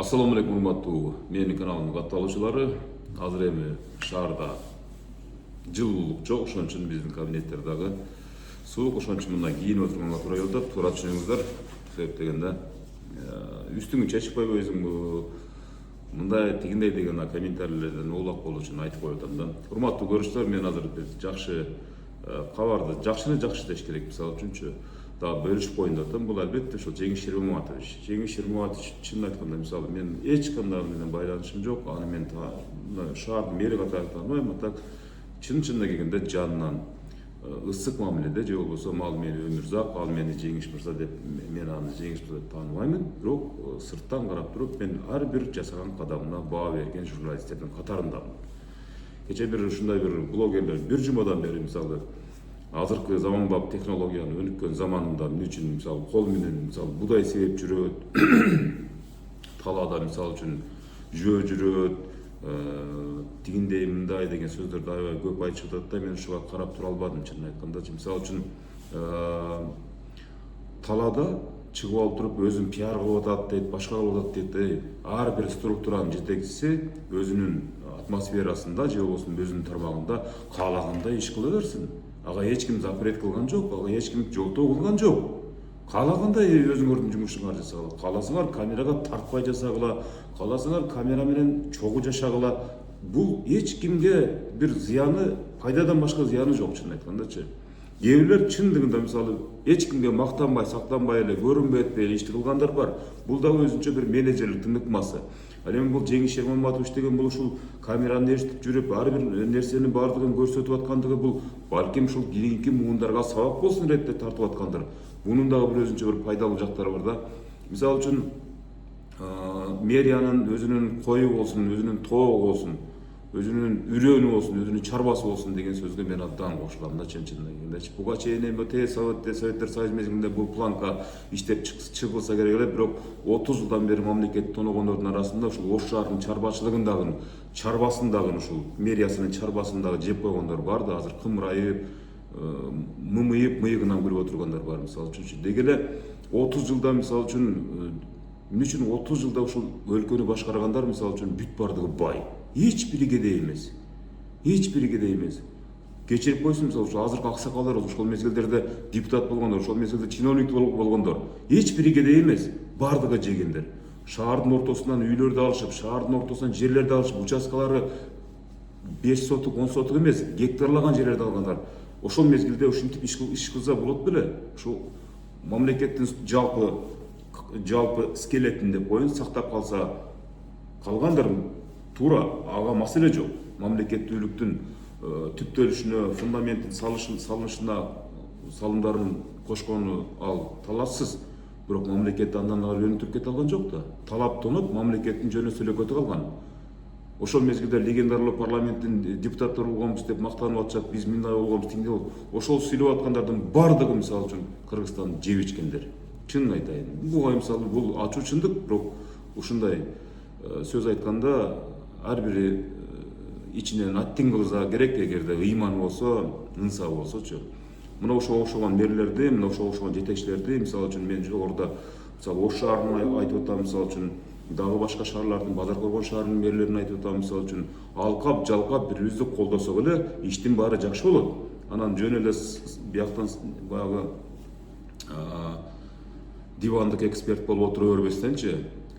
Ассаламу алейкум, урматтуу менин каналымдын катталуучулары. Азыр эми шаарда жылуулук жок, ошон үчүн биздин кабинеттер дагы суук, ошон үчүн мындай кийинип отурганга туура келип атат. Туура түшүнүңүздөр. Себеп дегенде үстүңү чечип койбойсуңбу, мындай тигиндей деген комментарийлерден оолак болуу үчүн айтып коюп атам да. Урматтуу көрүүчүлөр, мен азыр биз жакшы кабарды жакшыны жакшы деш керек. Мисалы үчүнчү дагы бөлүшүп коеюн деп атам. Бул албетте ошол Жеңиш Шермаматович. Жеңиш Шермаматович чынын айтканда, мисалы мен эч кандай менен байланышым жок. Аны мен шаардын мэри катары тааныбайм, а так чын-чынына келгенде жанынан ысык мамиледе, же болбосо ал мени Өмүрзак, ал мени Жеңиш мырза деп, мен аны Жеңиш мырза деп тааныбаймын. Бирок сырттан карап туруп мен ар бир жасаган кадамына баа берген журналисттердин катарындамын. Кече бир ушундай бир блогерлер бир жумадан бери мисалы азыркы заманбап технологиянын өнүккөн заманында эмне үчүн мисалы кол менен мисалы будай себеп жүрөт, талаада мисалы үчүн жөө жүрөт, тигиндей мындай деген сөздөрдү аябай көп айтышып атат да, мен ушуга карап тура албадым чынын айтканда. Мисалы үчүн талаада чыгып алып туруп өзүн пиар кылып атат дейт, башка кылып атат дейт. Ар бир структуранын жетекчиси өзүнүн атмосферасында же болбосо өзүнүн тармагында каалагандай иш кыла берсин. Ага эч ким запрет кылган жок, ага эч ким жолтоо кылган жок. Каалагандай өзүңөрдүн жумушуңарды жасагыла. Кааласаңар камерага тартпай жасагыла, кааласаңар камера менен чогуу жашагыла. Бул эч кимге бир зыяны, пайдадан башка зыяны жок чынын айткандачы. Кээ бирлер чындыгында мисалы эч кимге мактанбай, сактанбай эле, көрүнбөй этпей эле ишти кылгандар бар. Бул дагы өзүнчө бир менеджерлик тыныкмасы. Ал эми бул Жеңиш Шермаматович деген бул ушул камераны ээрчитип жүрүп, ар бир нерсенин баардыгын көрсөтүп аткандыгы бул балким ушул кийинки муундарга сабак болсун иретте тартып аткандыр. Бунун дагы бир өзүнчө бир пайдалуу жактары бар да. Мисалы үчүн мэриянын өзүнүн кою болсун, өзүнүн тоогу болсун, өзүнүн үрөнү болсун, өзүнүн чарбасы болсун деген сөзгө мен абдан кошулам да чын-чынына келгенде. Буга чейин эми Советтер Союз мезгилинде бул планка иштеп чыгылса керек эле, бирок 30 жылдан бери мамлекетти тоногондордун арасында ушул Ош шаарынын чарбачылыгын дагы, чарбасын дагы, ушул мэриясынын чарбасын дагы жеп койгондор бар да, азыр кымырайып, мымыйып, мыйыгынан күлүп отургандар бар. Мисалы үчүнчү деги эле 30 жылда мисалы үчүн эмне үчүн 30 жылда ушул өлкөнү башкаргандар мисалы үчүн бүт бардыгы бай. Эч бири кедей эмес. Эч бири кедей эмес. Кечирип койсун, мисалы ушул азыркы аксакалдар, ошол мезгилдерде депутат болгондор, ошол мезгилде чиновник болгондор, эч бири кедей эмес. Бардыгы жегендер. Шаардын ортосунан үйлөрдү алышып, шаардын ортосунан жерлерди алышып, участкалары 5 сотук, 10 сотук эмес, гектарлаган жерлерди алгандар. Ошол мезгилде ушинтип иш кылса болот беле? Ушул мамлекеттин жалпы скелетин деп коеюн, сактап калса калгандар туура, ага маселе жок. Мамлекеттүүлүктүн түптөлүшүнө, фундаменттин салынышына салымдарын кошкону ал талашсыз. Бирок мамлекет андан ары өнүктүрүп кете алган жок да. Талап тонуп, мамлекеттин жөнү сөйлөкөтү калган. Ошол мезгилде легендарлуу парламенттин депутаттары болгонбуз деп мактанып атышат, биз мындай болгонбуз, тиңдей болгонбуз. Ошол сүйлөп аткандардын бардыгы мисалы үчүн Кыргызстанды жеп ичкендер. Чынын айтайын. Буга мисалы бул ачуу чындык, бирок ушундай сөз айтканда ар бири ичинен аттин кылса керек, эгерде ыйманы болсо, ынсабы болсочу. Мына ошого окшогон мэрлерди, мына ошого окшогон жетекчилерди, мисалы үчүн мен жогоруда мисалы Ош шаарын айтып атам, мисалы үчүн дагы башка шаарлардын, Базар Коргон шаарынын мэрлерин айтып атам, мисалы үчүн алкап, жалкап бири-бирибизди колдосок эле иштин баары жакшы болот. Анан жөн эле бияктан баягы дивандык эксперт болуп отура бербестенчи,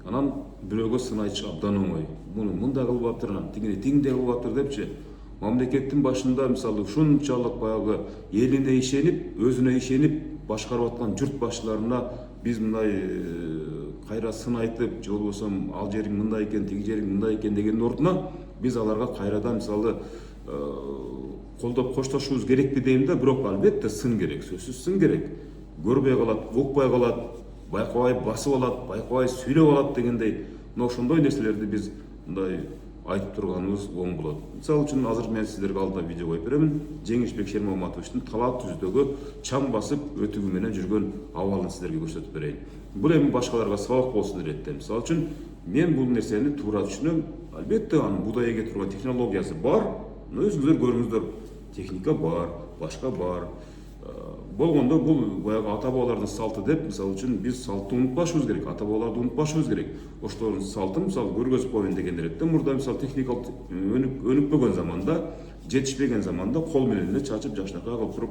анан бирөөгө сын айтыш абдан оңой. Муну мындай кылып аптыр, анан тиңдей кылып аптыр депчи. Мамлекеттин башында мисалы ушунчалык баягы элине ишенип, өзүнө ишенип башкарып аткан журт башчыларына биз мындай кайра сын айтып, же болбосо ал жериң мындай экен, тиги жериң мындай экен дегендин ордуна биз аларга кайрадан мисалы колдоп коштошубуз керекпи дейм да, бирок албетте сын керек, сөзсүз сын керек. Көрбөй калат, укпай калат, байкабай басып алат, байкабай сүйлөп алат дегендей, мына ошондой нерселерди биз мындай айтып турганыбыз оң болот. Мисалы үчүн азыр мен сиздерге алдына видео коюп беремин. Жеңишбек Шермаматовичтин талаа түздөгү чам басып өтүгү менен жүргөн абалын сиздерге көрсөтүп берейин. Бул эми башкаларга сабак болсун иретте. Мисалы үчүн мен бул нерсени туура түшүнөм. Албетте анын будай эге турган технологиясы бар. Өзүңүздөр көрүңүздөр, техника бар, башка бар. болгондо бул баягы ата бабалардын салты деп, мисалы үчүн биз салтты унутпашыбыз керек, ата бабаларды унутпашыбыз керек. Ошолордун салтын мисалы көргөзүп коеюн дегендер экен. Мурда мисалы техникалык өнүкпөгөн заманда, жетишпеген заманда кол менен эле чачып жакшынакай кылып туруп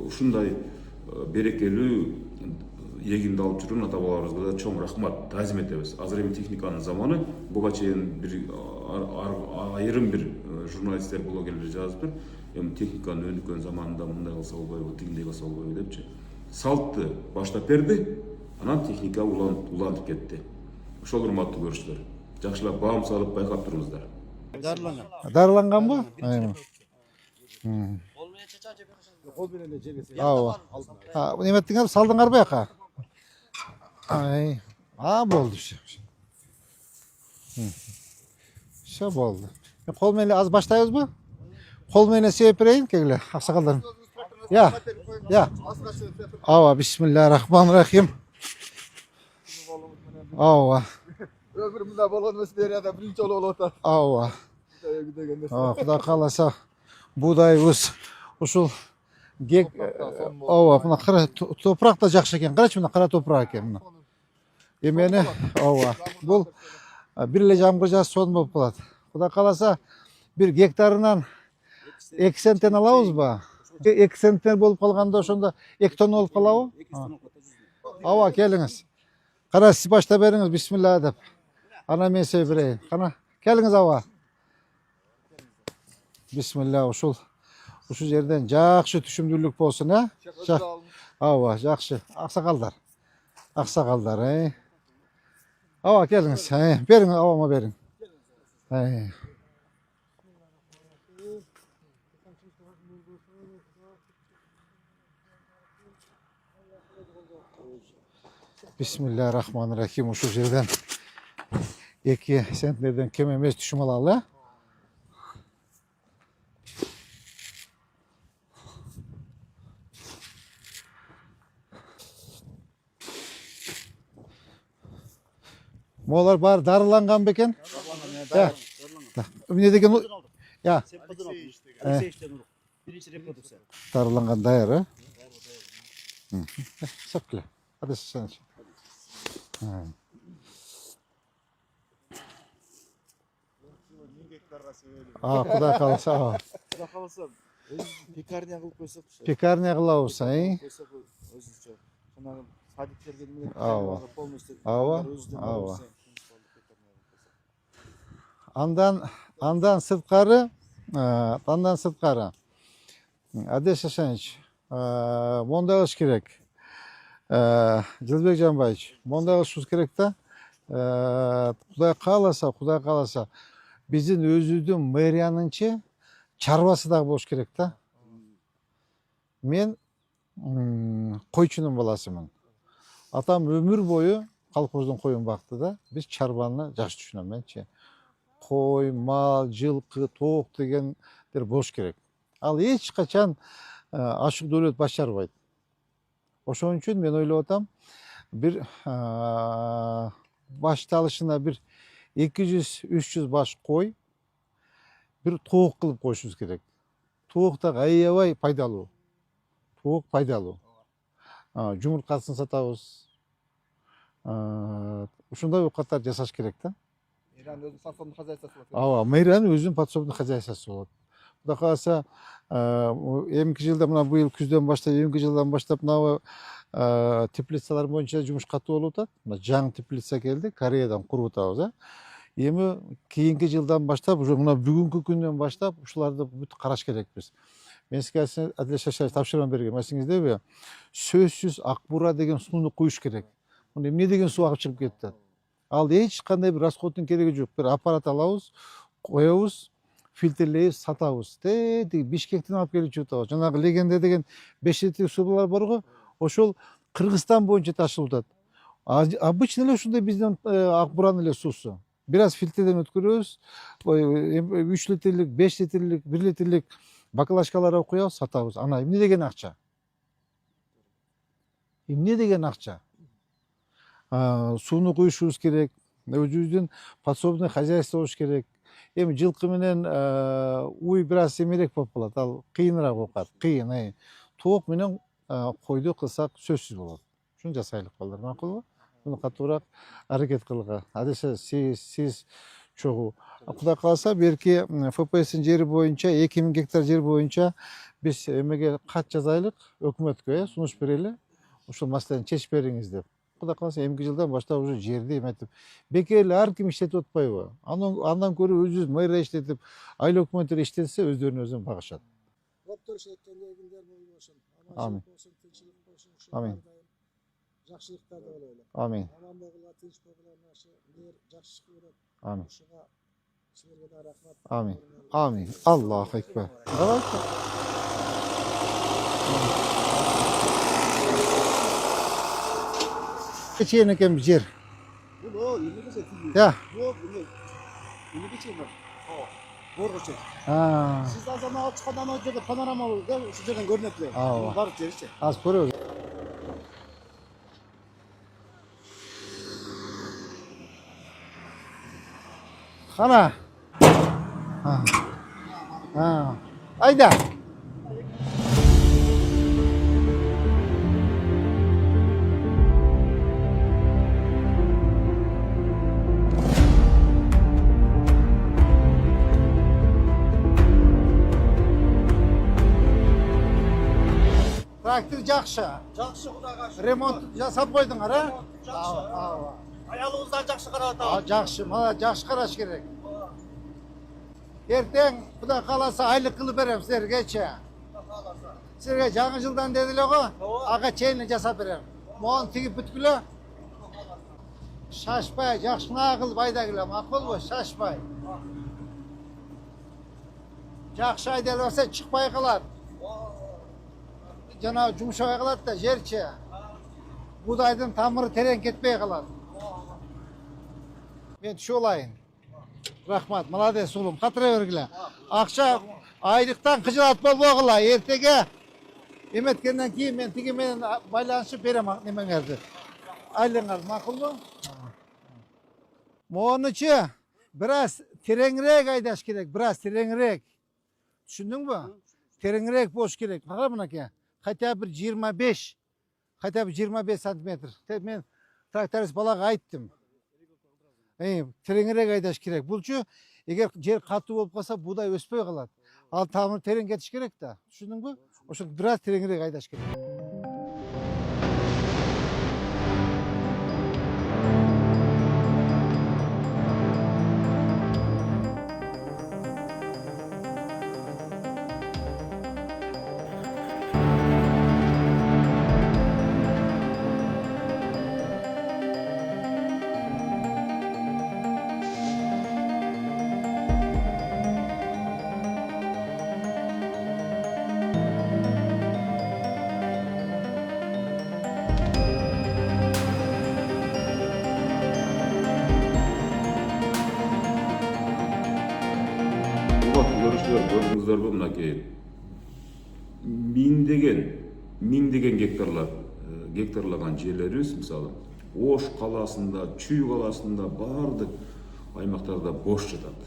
ушундай берекелүү эгинди алып жүргөн ата бабаларыбызга да чоң рахмат, таазим этебиз. Азыр эми техниканын заманы, буга чейин бир айрым бир журналисттер, блогерлер жазыптыр. Эми техниканын өнүккөн заманында мындай кылса болбойбу, тигиндей кылса болбойбу депчи. Салтты баштап берди, анан техника улантып кетти. Ошол урматтуу көрүүчүлөр, жакшылап баам салып байкап туруңуздар. Дарыланганбы? Кол менен эле жебесе. Ооба. Неметтиңер, салдыңар бияка? Болду. Все болду. Кол менен аз баштайбызбы? Кол менен себеп берейин кегиле, аксакалдар. Я. Ооба, бисмиллахиррахманиррахим. Ооба. Ömrümde bolğan эмес берияда биринчи жолу болуп атат. Ооба. Кудай кааласа буудайыбыз ушул гек. Ооба, мына кара топурак да жакшы экен. Карачы, мына кара топурак экен мына. Эмени, ооба. Бул бир эле жамгыр жаасы сонун болуп калат. Кудай кааласа бир гектарынан 2 центтен алабызбы? 2 центтен болуп калганда ошондо 2 тонна болуп калабы? Ооба, келиңиз. Кана сиз баштап бериңиз, бисмилла деп. Ана мен себеп берейин. Кана, келиңиз ооба. Бисмилла, ушул жерден жакшы түшүмдүүлүк болсун, Ооба, жакшы. Аксакалдар. Ооба, келиңиз. Бериң, ооба, бериң. Бисмиллахиррахманиррахим. Ушул жерден 2 центнерден кем эмес түшүм алалы. Молар бар дарыланган бекен? Эмне деген? Я. Дарыланган даяр, Сапкіле. Hadi sen. Кудай кааласа. Кудай кааласа, пекарня кылып койсок. Пекарня кылабыз, Өзүнчө. Жанагы садиктерге менен полностью. Ооба. Андан сырткары, Адеш Ашанович, мондай кылыш керек. Жылбек Жанбаевич, мондай кылышыбыз керек да. Кудай кааласа, биздин өзүбүздүн мэриянынчы чарбасы дагы болуш керек да. Мен койчунун баласымын. Атам өмүр бою колхоздун коюн бакты да. Биз чарбаны жакшы түшүнөм менчи. Кой, мал, жылкы, тоок дегендер болуш керек. Ал эч качан ашык дөөлөт баш чарбайт. Ошон үчүн мен ойлоп атам, бир башталышына бир 200-300 баш кой, бир тоок кылып коюшубуз керек. Тоок да аябай пайдалуу. Жумурткасын сатабыз. Ушундай оокаттар жасаш керек да. Мейранын өзүнүн подсобный хозяйствосы болот. Ооба, мейранын өзүнүн подсобный хозяйствосы болот. Кудай кааласа, эмки жылда мына быйыл күздөн баштап мына теплицалар боюнча жумуш катуу болуп атат. Мына жаңы теплица келди, Кореядан куруп атабыз, Эми кийинки жылдан баштап, уже мына бүгүнкү күндөн баштап ушуларды бүт караш керекпиз. Мен сизге Адеш Ашаевич тапшырма берген, эсиңиздеби? Сөзсүз Ак Бура деген сууну куюш керек. Мына эмне деген суу агып чыгып кетти? Ал эч кандай бир расходтун кереги жок. Бир аппарат алабыз, коебуз, фильтрлейбиз, сатабыз. Бишкектен алып келип чыгабыз. Жанагы Легенда деген 5 литрдик суулар барго, ошол Кыргызстан боюнча ташылып атат. Обычно эле ушундай биздин Ак Буранын эле суусу. Бир аз фильтрден өткөрөбүз. 3 литрлик, 5 литрлик, 1 литрлик баклажкаларга коебуз, сатабыз. Ана эмне деген акча? Сууну куюшубуз керек. Өзүбүздүн подсобный хозяйство болуш керек. Эми жылкы менен уй бир аз эмерээк болуп калат. Ал кыйыныраак болуп калат. Кыйын. тоок менен койду кылсак сөзсүз болот. Ушуну жасайлык балдар, макулбу? Муну катуураак аракет кылга. Адеше сиз чогуу. Кудай кааласа берки ФПСтин жери боюнча 2000 гектар жер боюнча биз эмеге кат жазайлык, өкмөткө сунуш берели. Ушул маселени чечип бериңиз деп. Кудай кааласа эмки жылдан баштап уже жерди эметип бекер эле ар ким иштетип атпайбы? Андан көрө өзүбүз мэрия иштетип, айыл өкмөттөр иштетсе өздөрүнө өзүн багышат. Доктор шеткенде күндөр болбошун. Амин. Тынччылык болсун. Амин. Жакшылыктар да бололу. Амин. Аман болгула, тынч болгула, мэр жакшы көрөт. Амин. Ушуга силерге да рахмат. Амин. Амин. Аллаху экбер. Geçen ekem yer. Bu o, yine de çekiyor. Ya. Bu ne? Yine de çekiyor. Borgo çek. Ha. Siz de zaman çıkandan önce de panorama olur. Gel şu yerden görünekli. Aa. Var içerisi. Az koruyor. Hana. Ha. Ha. Ayda. Traktör jakşı. Жақсы құдайға шүкір. Remont жасап койдуңар, а? Жақсы. Аялыңыздан жақсы қарап Жақшы, мына жақшы қараш керек. Ертең Құдай қаласа айлық қылып берем сіздергече. Сіздерге жаңы жылдан деділе ғой, аға чейіні жасап берем. Моғын тігіп бүткілі. Шашпай, жақшына қылып айда келем, ақыл ғой, шашпай. Жақшы айдел болса шықпай қалады. Жана жұмшабай қалады да жерче. Будайдың тамыры терең кетпей қалады. Мен түші олайын. Рахмат, молодец ұлым, қатыра бергілі. Ақша айлықтан қыжылат болбоғыла, ертеге еметкеннен кейін мен тігімен байланышып берем немеңерді. Айлыңар, мақыл бұл? Моғынычы, біраз тереңірек айдаш керек, біраз тереңірек. Түсіндің бі? Тереңірек бош керек. Қара мұнаке? Хотя бір 25 сантиметр. Мен тракторист балаға айттым. Тереңірек айдаш керек. Бұлчы, егер жер қатты болып қалса, будай өспей қалады. Ал тамыр терең кетіш керек та. Түсіндің бі? Ошон біраз тереңірек айдаш керек. Көрдүңүздөрбү мынакей миңдеген гектарлаган жерлерибиз мисалы Ош калаасында, Чүй калаасында баардык аймактарда бош жатат.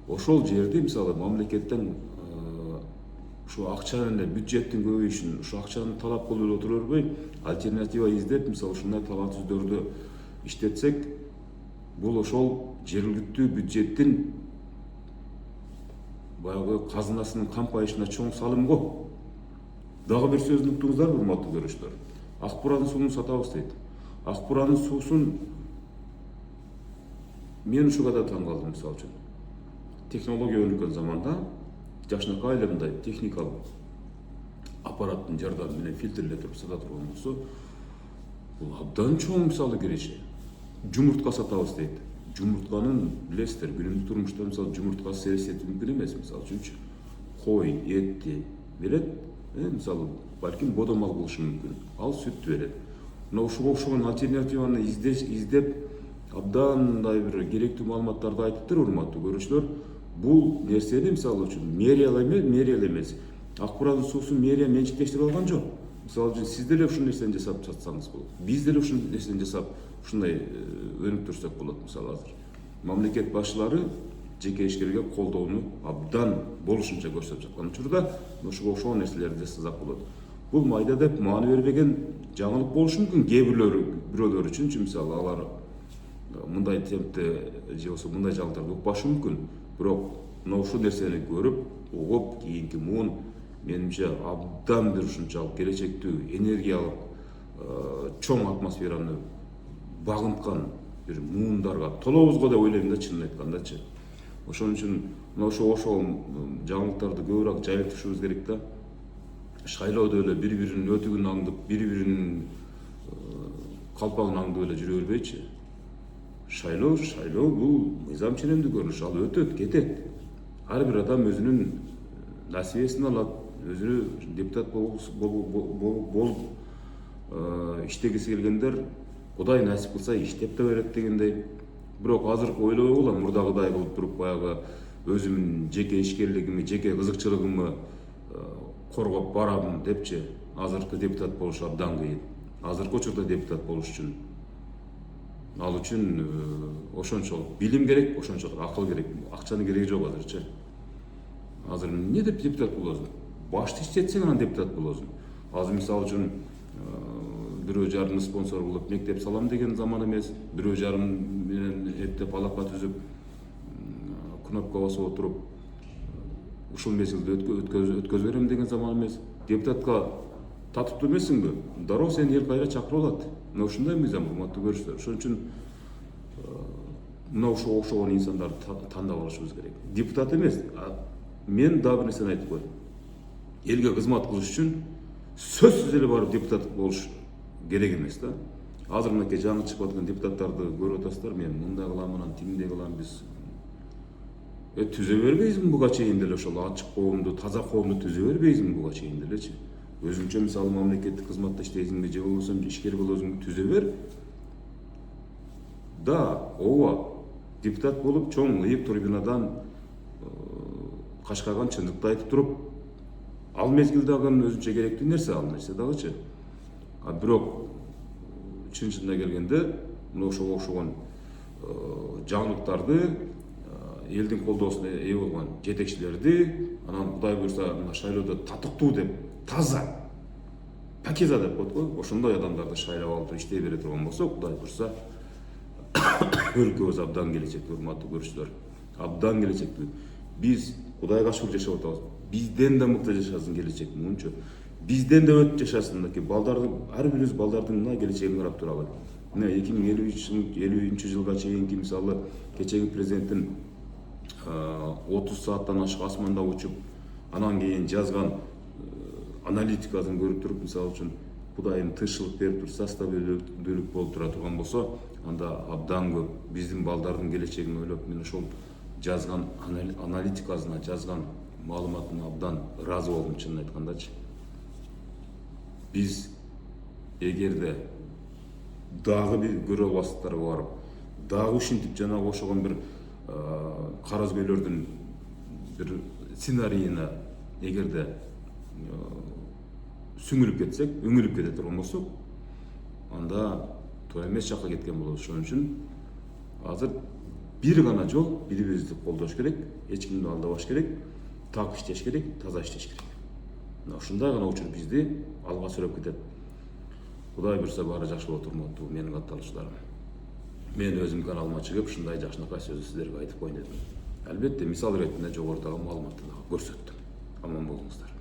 Ошол жерди мисалы мамлекеттен ушу акчаны бюджеттин көбөйүшүн, ушу акчаны талап кылып отура бербей, альтернатива издеп, мисалы ушундай талап түздөрдү иштетсек, бул ошол жергиликтүү бюджеттин баягы казынасынын кампайышына чоң салым го. Дагы бир сөзүн уктуңуздар, урматтуу көрүүчүлөр. Ак буранын суун сатабыз дейт. Ак буранын суусун мен ушуга да таң калдым, мисалы үчүн. Технология өнүккөн заманда жакшынакай эле мындай техникалык аппараттын жардамы менен фильтрлетип сата турган болсо, бул абдан чоң мисалы киреше. Жумуртка сатабыз дейт. Жумуртканын билесиздер, күнүмдүк турмушта мисалы жумуртка серсетип мүмкүн эмес, мисалы үчүн кой этти берет, мисалы балким бодомал болушу мүмкүн. Ал сүттү берет. Мына ушуга окшогон альтернативаны издеп, абдан мындай бир керектүү маалыматтарды айтыптыр, урматтуу көрүүчүлөр. Бул нерсени мисалы үчүн мэрия эмес. Ак буранын суусун мэрия менчиктештирип алган жок. Мисалы үчүн сиз деле ушул нерсени жасап сатсаңыз болот. Биз деле ушул нерсени жасап ушундай өнүктүрсөк болот. Мисалы азыр мамлекет башчылары жеке ишкерге колдоону абдан болушунча көрсөтүп жаткан учурда ушуга окшогон нерселерди жасасак болот. бул майда деп маани бербеген жаңылык болушу мүмкүн бирөөлөр үчүнчү. Мисалы алар мындай темпте же болбосо мындай жаңылыктарды укпашы мүмкүн. Бирок мына ушул нерсени көрүп, угуп, кийинки муун менимче абдан бир ушунчалык келечектүү, энергиялык, чоң атмосфераны багынткан бир муундарга толобузго деп ойлойм да, чынын айткандачы. Ошон үчүн мына ошол жаңылыктарды көбүрөөк жайылтышыбыз керек да. Шайлоодо эле бири-биринин өтүгүн аңдып, бири-биринин калпагын аңдып эле жүрө бербейчи. Шайлоо бул мыйзам ченемдүү көрүнүш, ал өтөт, кетет. Ар бир адам өзүнүн насибесин алат, өзүнү депутат болуп иштегиси келгендер Кудай насип кылса иштеп да берет дегендей. Бирок азыр ойлобой калам, мурдагыдай кылып туруп баягы өзүмдүн жеке ишкерлигимди, жеке кызыкчылыгымды коргоп барам депчи. Азыркы депутат болуш абдан кыйын. Азыркы учурда депутат болуш үчүн ал үчүн ошончолук билим керек, ошончолук акыл керек. Акчанын кереги жок азырчы. Азыр эмне деп депутат болосуң? Башты иштетсең анан депутат болосуң. Азыр мисалы үчүн бирөө жарым спонсор болуп мектеп салам деген заман эмес. Бирөө жарым менен эптеп алака түзүп кнопка басып отуруп ушул мезгилде өткөзө берем деген заман эмес. Депутатка татыптуу эмессиңби? Дароо сени эл кайра чакырып алат. Мына ушундай мыйзам, урматтуу көрүүчүлөр. Ошон үчүн мына ошого инсандарды тандап алышыбыз керек. Депутат эмес, мен дагы бир нерсени айтып коеюн. Элге кызмат кылыш үчүн сөзсүз эле барып депутат болуш керек эмес да. Азыр мынакей жаңы чыгып аткан депутаттарды көрүп атасыздар, мен мындай кылам, анан тиминдей кылам, биз түзө бербейбизби буга чейин деле ошол ачык коомду, таза коомду түзө бербейбизби буга чейин делечи. Өзүңчө мисалы мамлекеттик кызматта иштейсиңби же болбосо ишкер болосуңбу түзө бер. Да, ооба, депутат болуп чоң ыйык трибунадан кашкарган чындыкты айтып туруп, ал мезгилде алган өзүнчө керектүү нерсе, ал нерсе дагычы. Бирок чын-чынына келгенде мына ошого окшогон жаңылыктарды, элдин колдоосуна ээ болгон жетекчилерди, анан Кудай буйрса мына шайлоодо татыктуу деп, таза, пакиза деп коет го, ошондой адамдарды шайлап алып иштей бере турган болсо, Кудай буйрса өлкөбүз абдан келечектүү, урматтуу көрүүчүлөр. Абдан келечектүү. Биз Кудайга шүгүр жашап атабыз. Бизден да мыкты жашасын келечек муунчу. Бизден да өтүп жашасын мынакей балдардын, ар бирибиз балдардын мына келечегин карап туралы. Мына 2050 жылга чейинки мисалы кечеги президенттин 30 сааттан ашык асманда учуп, анан кийин жазган аналитикасын көрүп туруп, мисалы үчүн Кудайым тынччылык берип турса, стабилдүүлүк болуп тура турган болсо, анда абдан көп биздин балдардын келечегин ойлоп, мен ошол жазган аналитикасына, жазган маалыматына абдан ыраазы болдум, чынын айткандачы. Биз эгерде дагы бир көрө албастыктарга барып, дагы ушинтип жанагы ошогон бир каразгөйлөрдүн бир сценарийине эгерде сүңүлүп кетсек, үңүлүп кете турган болсок, анда туура эмес жакка кеткен болобуз. Ошон үчүн азыр бир гана жол, бири-бирибизди колдош керек, эч кимди алдабаш керек, так иштеш керек, таза иштеш керек. Мына ушундай гана учур бизди алга сүрөп кетет. Кудай буйрса баары жакшы болот, урматтуу менин катталуучуларым. Мен өзүм каналыма чыгып, ушундай жакшынакай сөздү сиздерге айтып коеюн дедим. Албетте мисал иретинде жогорудагы маалыматты дагы көрсөттүм. Аман болуңуздар.